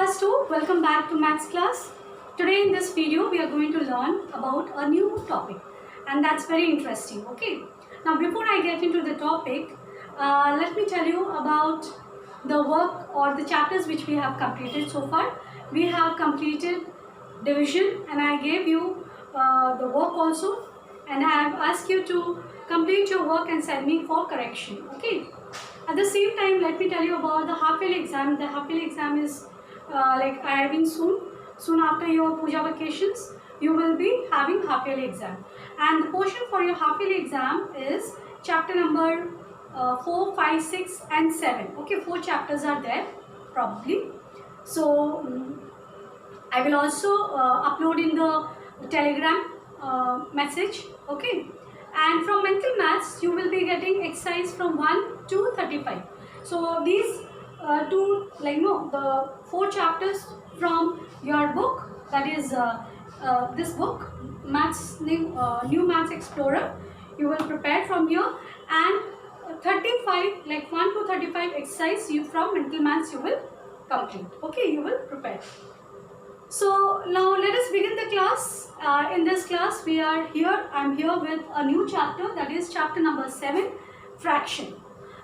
class 2, welcome back to maths class. Today in this video we are going to learn about a new topic and that's very interesting. Okay, now before I get into the topic, let me tell you about the work or the chapters which we have completed so far. We have completed division and I gave you the work also, and I have asked you to complete your work and send me for correction. Okay. At the same time, let me tell you about the half-yearly exam. The half-yearly exam is arriving soon. Soon after your puja vacations, you will be having half-yearly exam. And the portion for your half-yearly exam is chapter number 4, 5, 6 and 7. Okay, 4 chapters are there probably. So, I will also upload in the Telegram message. Okay. And from mental maths, you will be getting exercise from 1 to 35. So these the 4 chapters from your book, that is this book, Maths New Maths Explorer, you will prepare from here, and 35 like 1 to 35 exercise you from mental maths you will complete. Okay, you will prepare. So now let us begin the class. In this class I am here with a new chapter, that is chapter number 7, fraction.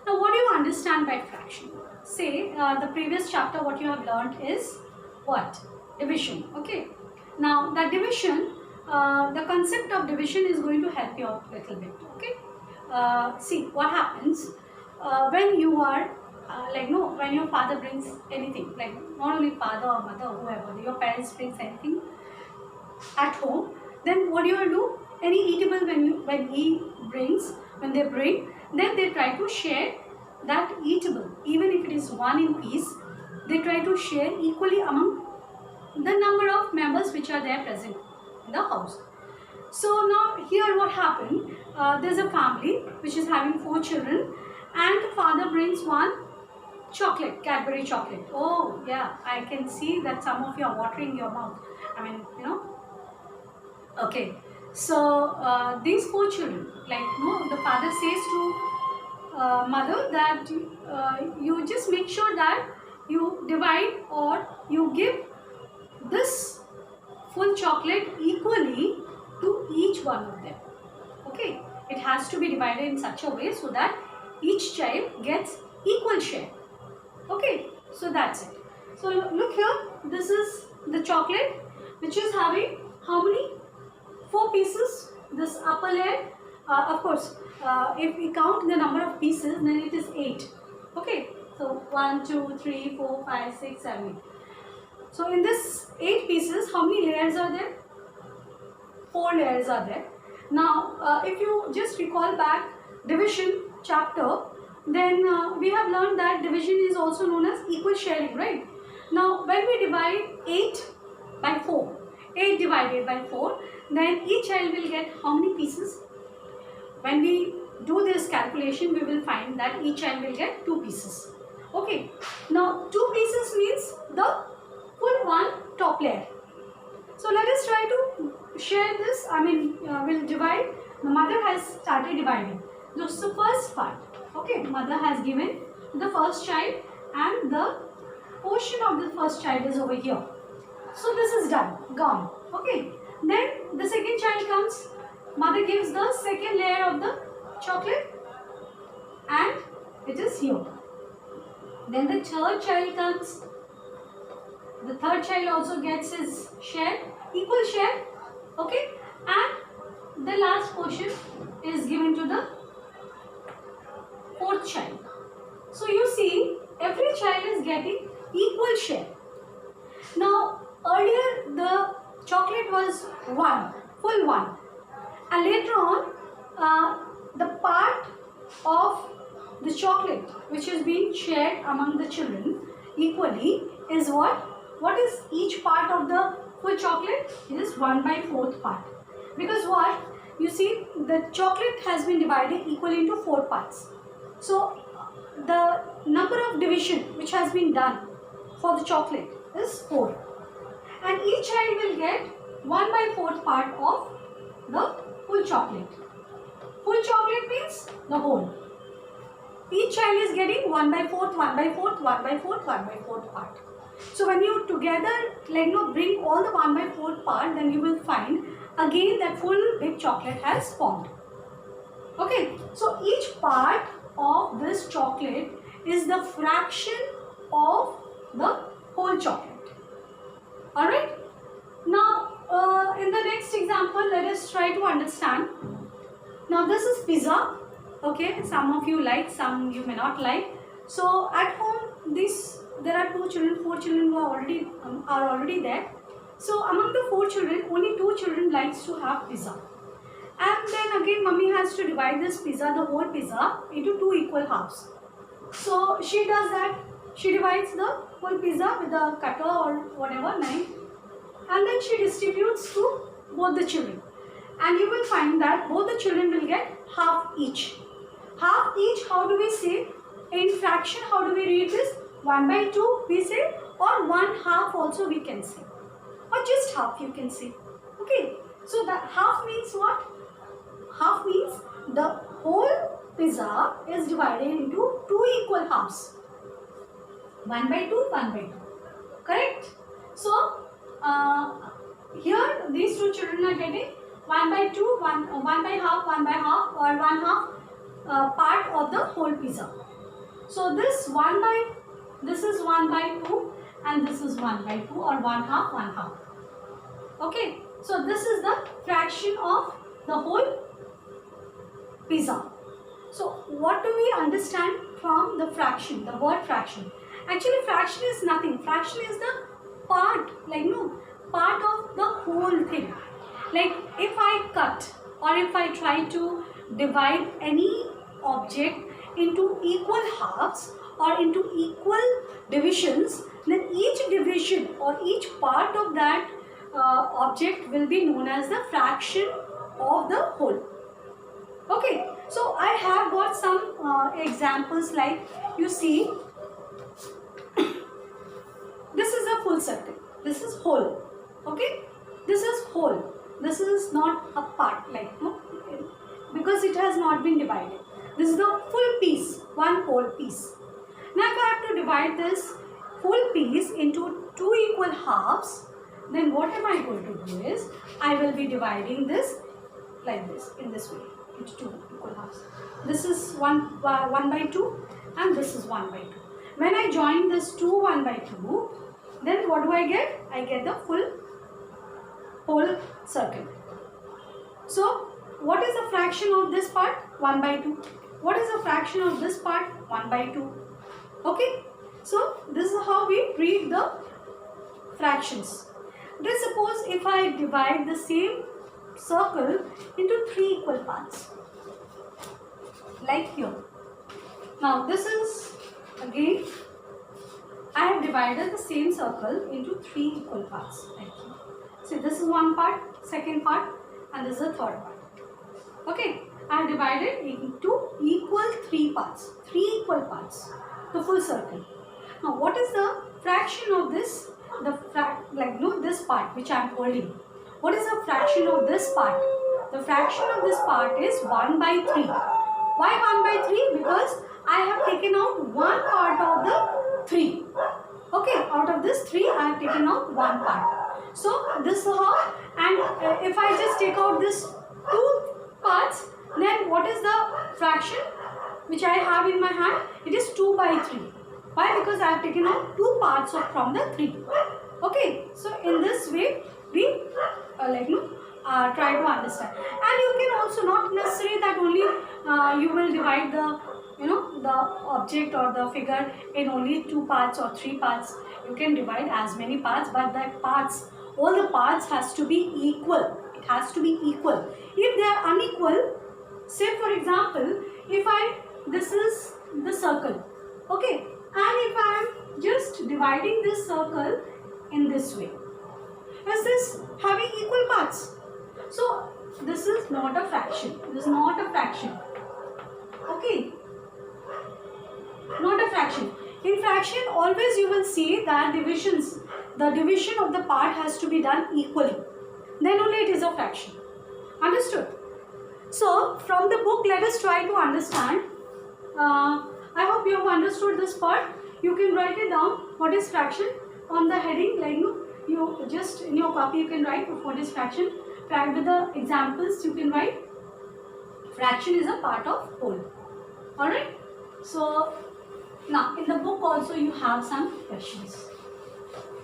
Now what do you understand by fraction? Say the previous chapter what you have learned is what? Division. Okay. Now the division, the concept of division is going to help you out a little bit. Okay. See what happens when you are when your father brings anything, like not only father or mother, whoever, your parents brings anything at home, then what do you do? Any eatable when they bring, then they try to share that eatable. Even if it is one in piece, they try to share equally among the number of members which are there present in the house. So now here what happened, there's a family which is having 4 children, and the father brings one chocolate, Cadbury chocolate. Oh yeah, I can see that some of you are watering your mouth. I mean, you know. Okay, so these 4 children, the father says to mother that you just make sure that you divide or you give this full chocolate equally to each one of them. Okay, it has to be divided in such a way so that each child gets equal share. Okay, so that's it. So look here, this is the chocolate which is having how many? 4 pieces. This upper layer, of course, if we count the number of pieces, then it is 8. Okay, so 1, 2, 3, 4, 5, 6, 7, 8. So in this 8 pieces, how many layers are there? 4 layers are there. Now, if you just recall back division chapter, then we have learned that division is also known as equal sharing, right? Now, when we divide 8 by 4, 8 divided by 4, then each child will get how many pieces? When we do this calculation, we will find that each child will get 2 pieces. Okay. Now, 2 pieces means the full one top layer. So, let us try to share this. I mean, we'll divide. The mother has started dividing. This is the first part. Okay, mother has given the first child and the portion of the first child is over here. So this is done, gone. Okay, then the second child comes, mother gives the second layer of the chocolate and it is here. Then the third child comes, the third child also gets his share, equal share. Okay, and the last portion is given to the 4th child. So you see, every child is getting equal share. Now, earlier the chocolate was 1, full 1, and later on the part of the chocolate which is being shared among the children equally is what? What is each part of the full chocolate? It is 1 by 4th part. Because what? You see, the chocolate has been divided equally into 4 parts. So, the number of division which has been done for the chocolate is 4. And each child will get 1 by 4th part of the full chocolate. Full chocolate means the whole. Each child is getting 1 by 4th, 1 by 4th, 1 by 4th, 1 by 4th part. So when you together bring all the 1/4 part, then you will find again that full big chocolate has formed. Okay, so each part of this chocolate is the fraction of the whole chocolate. Alright, now in the next example, let us try to understand. Now this is pizza. Okay, some of you like, some you may not like. So at home, there are 4 children who are already there. So among the 4 children, only 2 children likes to have pizza. And then again, mummy has to divide this pizza, the whole pizza, into 2 equal halves. So she does that. She divides the whole pizza with a cutter or whatever knife, and then she distributes to both the children. And you will find that both the children will get half each. Half each, how do we say? In fraction, how do we read this? 1/2 we say, or 1/2 also we can say. Or just half you can say. Okay, so that half means what? Half means the whole pizza is divided into 2 equal halves. 1/2, 1/2. Correct? So, here these 2 children are getting 1/2, 1/2, 1/2 or 1/2 part of the whole pizza. So this is 1/2 and this is 1/2 or 1/2, 1/2. Okay, so this is the fraction of the whole pizza. So what do we understand from the fraction, the word fraction? Actually fraction is nothing. Fraction is the part, part of the whole thing. Like if I cut or if I try to divide any object into equal halves or into equal divisions, then each division or each part of that object will be known as the fraction of the whole. Okay, so I have got some examples, like you see, this is a full circle, this is whole. Okay, this is whole. This is not a part, because it has not been divided. This is the full piece, one whole piece. Now if I have to divide this full piece into 2 equal halves, then what am I going to do is, I will be dividing this like this, in this way, into 2 equal halves. This is 1/2 and this is 1/2. When I join this 2 1/2, then what do I get? I get the whole circle. So what is the fraction of this part? 1/2. What is the fraction of this part? 1/2. Okay, so this is how we read the fractions. Then suppose if I divide the same circle into 3 equal parts, like here. Now this is again, I have divided the same circle into 3 equal parts, like here. So this is one part, second part, and this is the third part. Okay, I have divided into equal 3 parts, 3 equal parts, the full circle. Now what is the fraction of this? This part which I am holding. What is the fraction of this part? The fraction of this part is 1/3. Why 1/3? Because I have taken out one part of the 3. Okay, out of this 3 I have taken out one part. So this is how, and if I just take out this 2 parts, then what is the fraction which I have in my hand? It is 2/3. Why? Because I have taken out 2 parts from the 3. Okay, so in this way we try to understand. And you can also, not necessarily that only you will divide the object or the figure in only 2 parts or 3 parts. You can divide as many parts, but all the parts has to be equal. It has to be equal. If they are unequal, say for example, this is the circle, okay, and if I am just dividing this circle in this way, is this having equal parts? So this is not a fraction. This is not a fraction. Okay, not a fraction. In fraction, always you will see that the division of the part has to be done equally. Then only it is a fraction. Understood? So from the book, let us try to understand. I hope you have understood this part. You can write it down. What is fraction? on the heading, like you just in your copy you can write what is fraction. With the examples you can write fraction is a part of whole. Alright. So now in the book also you have some questions.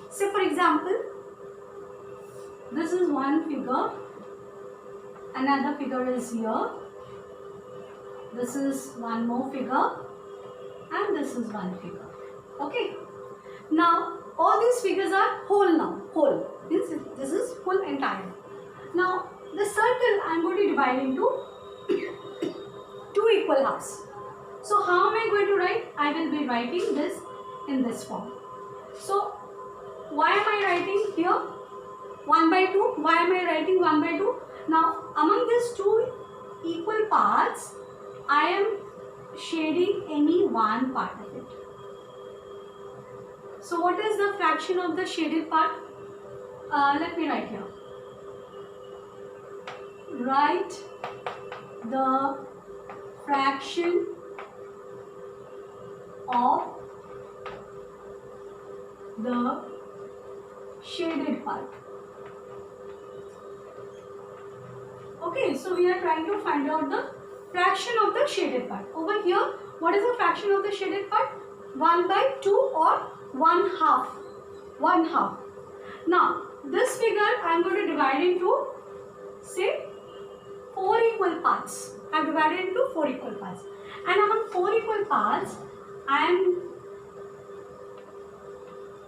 Say for example, this is one figure, another figure is here, this is one more figure, and this is one figure. Okay. Now all these figures are whole now. Whole. This is full entire. Now the circle I am going to divide into two equal halves. So how am I going to write? I will be writing this in this form. So why am I writing here 1 by 2? Why am I writing 1 by 2? Now among these two equal parts, I am shading any one part of it. So what is the fraction of the shaded part? Let me write here. Write the fraction of the shaded part. Okay, so we are trying to find out the fraction of the shaded part. Over here, what is the fraction of the shaded part? 1 by 2 or 1 half. 1 half. Now, this figure I am going to divide into, say, 4 equal parts. I have divided into 4 equal parts. And among 4 equal parts, I am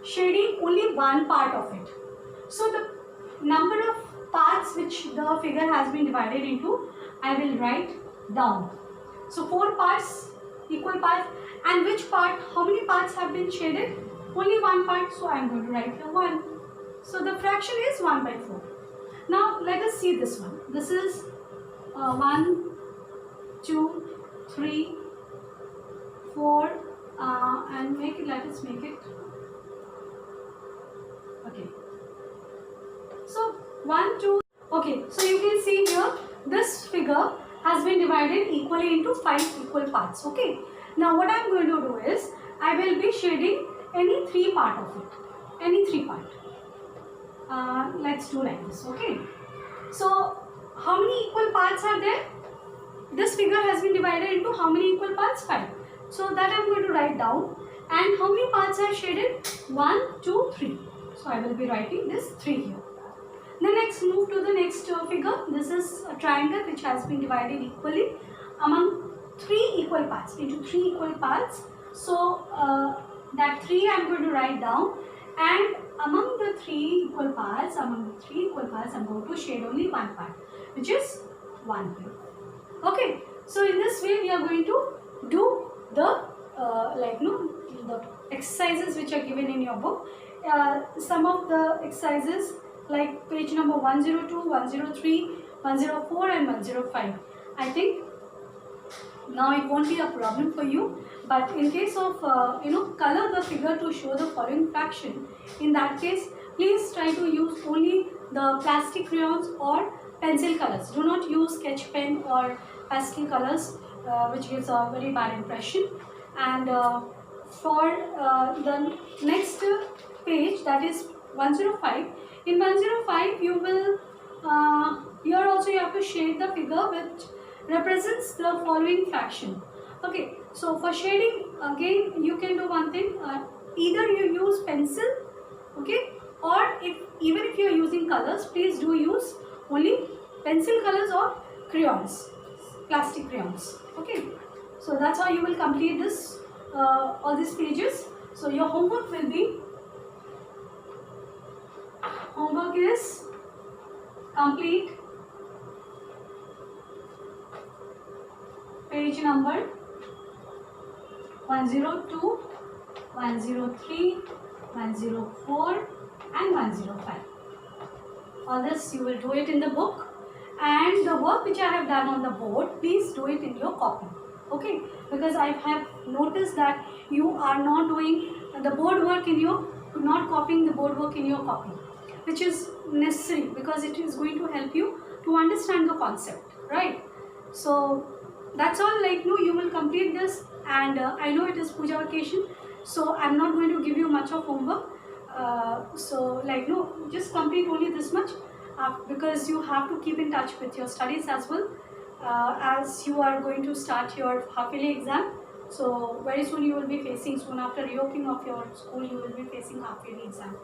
shading only one part of it. So the number of parts which the figure has been divided into, I will write down. So 4 parts, equal parts, and which part, how many parts have been shaded? Only one part, so I am going to write here 1. So the fraction is 1 by 4. Now let us see this one. This is 1, 2, 3, 4, and let us make it. Okay. So 1, 2. Okay. So you can see here this figure has been divided equally into 5 equal parts. Okay. Now what I am going to do is I will be shading any 3 part of it. Any 3 part. Let's do like this. Okay. So how many equal parts are there? This figure has been divided into how many equal parts? 5. So that I am going to write down. And how many parts are shaded? 1, 2, 3. So I will be writing this 3 here. Then next move to the next figure. This is a triangle which has been divided equally among 3 equal parts, into 3 equal parts. So that 3 I am going to write down, and among the 3 equal parts, I am going to shade only one part, which is 1 here. Okay. So in this way we are going to do the the exercises which are given in your book. Some of the exercises like page number 102, 103, 104 and 105. I think now it won't be a problem for you, but in case of color the figure to show the following fraction, in that case please try to use only the plastic crayons or pencil colors. Do not use sketch pen or pastel colors, which gives a very bad impression. And for the next page, that is 105, in 105 you will here also you have to shade the figure which represents the following fraction. Okay, so for shading again you can do one thing, either you use pencil, okay, or even if you are using colors, please do use only pencil colors or crayons, plastic crayons. Okay, so that's how you will complete this all these pages. So your homework is complete page number 102, 103, 104 and 105. All this you will do it in the book, and the work which I have done on the board, please do it in your copy. Okay, because I have noticed that you are not doing the board work in your, not copying the board work in your copy, which is necessary because it is going to help you to understand the concept, right? So that's all, you will complete this, and I know it is puja vacation, so I'm not going to give you much of homework. So like no, just complete only this much, because you have to keep in touch with your studies as well, as you are going to start your half yearly exam. So very soon you will be facing, soon after reopening of your school, you will be facing half yearly exam.